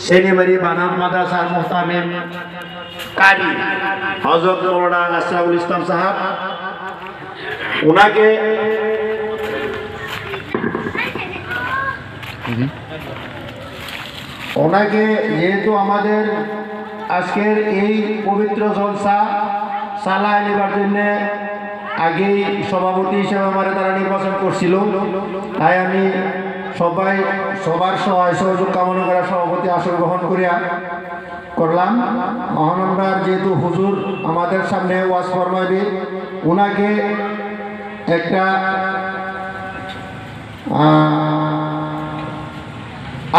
সেনিবাড়ি বানাম মাদ্রাসার মুহতামিম কারি হযরত মাওলানা আশরাফুল ইসলাম সাহেব, ওনাকে যেহেতু আমাদের আজকের এই পবিত্র জলসা চালায় নেবার জন্য আগেই সভাপতি হিসেবে আমার তারা নির্বাচন করছিল, তাই আমি সবার সহায় সহযোগ কামনা করা সভাপতি আসন গ্রহণ করলাম। মহানন্দার যেহেতু হুজুর আমাদের সামনে ওয়াজ ফরমাইবে, ওনাকে একটা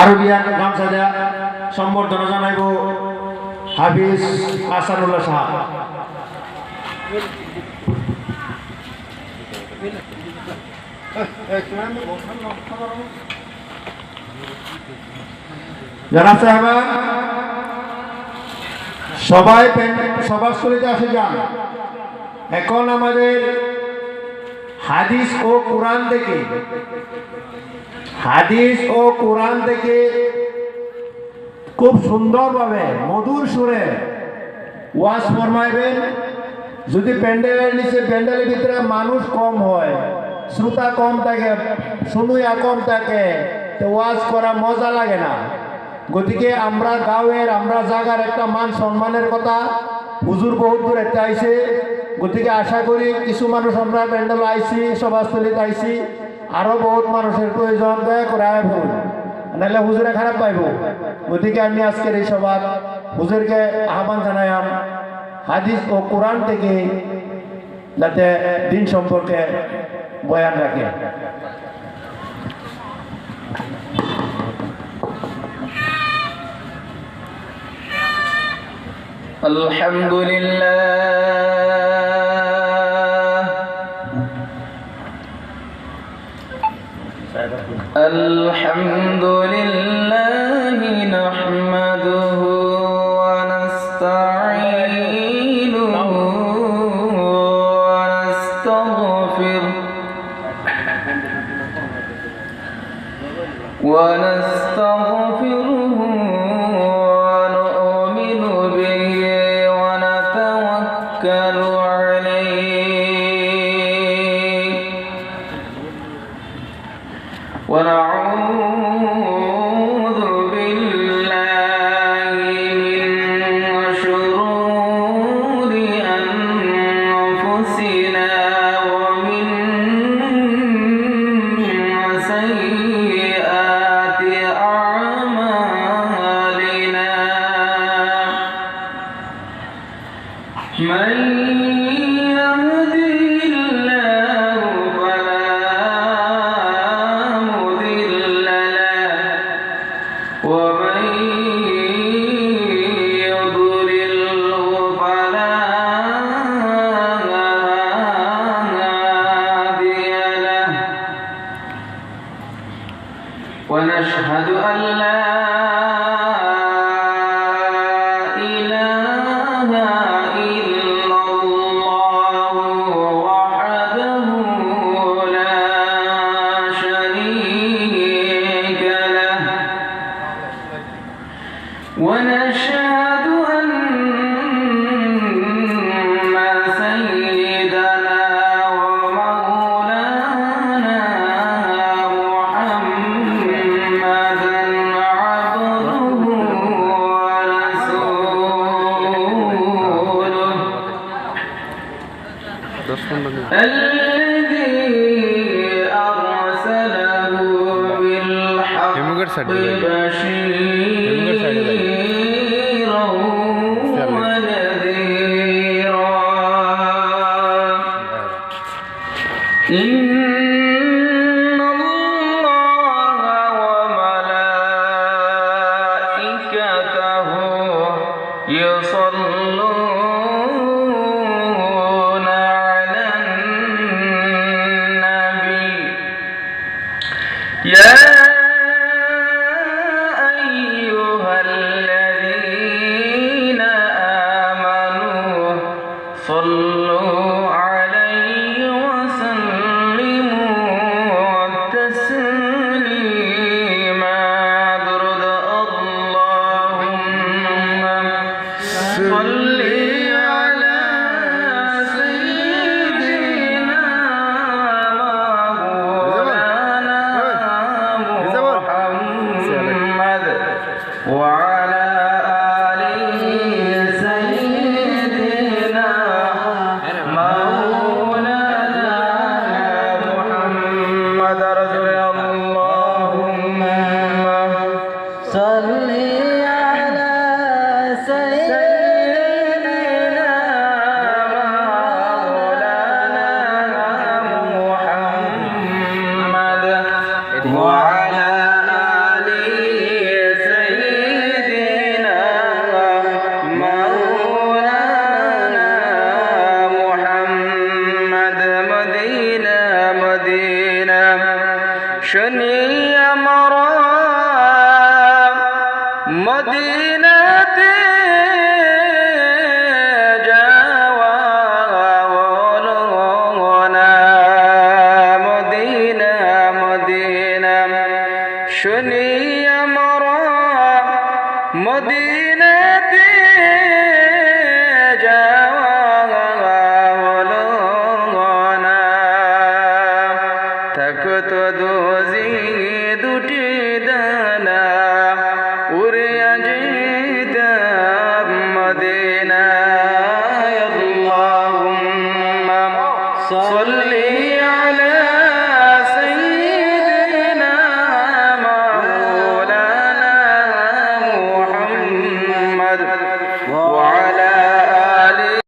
আরবিয়ান গামছা দেয়া সম্বর্ধনা জানাইব হাফিজ আহসানুল্লাহ সাহেব। যারা সাহেবা সবাই সভাস্থলিতে আসে যান। এখন আমাদের হাদিস ও কোরআন থেকে খুব সুন্দরভাবে মধুর সুরে ওয়াজ ফরমাইবেন। যদি প্যান্ডেলের নিচে প্যান্ডেলের ভিতরে মানুষ কম হয়, শ্রোতা কম থাকে, শুনুয়া কম থাকে, তো ওয়াজ করা মজা লাগে না। গতিকে আমরা গাঁয়ের আমরা জায়গার একটা মান সম্মানের কথা, হুজুর বহুত দূর একটা আইছে, গতিকে আশা করি কিছু মানুষ আমরা প্যান্ডেল আইছি, সভাস্থলিতে আইছি, আরো বহুত মানুষের প্রয়োজন, দয়া করে আয় ভুল, নাহলে হুজুরে খারাপ পাইব। গতিকে আমি আজকের এই সভা হুজুরকে আহ্বান জানাইলাম হাদিস ও কোরআন থেকে যাতে দিন সম্পর্কে বয়ান রাখে। আলহামদুলিল্লাহ নাহমাদুহু ওয়া নাস্তাঈনুহু ওয়া নাস্তাগফিরুহু ওয়া নু'মিনু বিহি ওয়া নাতাওয়াক্কালু আলাইহি ওয়া না'উযু বিল্লাহি মিন শুরুরি আনফুসিনা ওয়া মিন sayyi'ati a'malina man yahdihillahu fala mudilla lahu wa man yudlilhu fala hadiya lahu wa nashhadu an la ونشهد أن سيدنا ومولانا محمدا عبده ورسوله الذي أرسله بالحق بشيرا ونذيرا إن الله وملائكته يصلون على النبي يا أيها الذين آمنوا صلوا عليه وسلموا تسليما درد الله صلي على سيدنا مولانا محمد وعلى آل سيدنا مولانا محمد رسول اللهم صل على سيدنا مولانا محمد وعلى آل سيدنا مولانا محمد مدينة مدينة شني مرام مدينة جاوالنا مدينة مدينة شني مرام مدينة جاوالنا تكت دوزي দুটি দানা উড়ে যেতাম মদিনায় আল্লাহুম্মা সাল্লি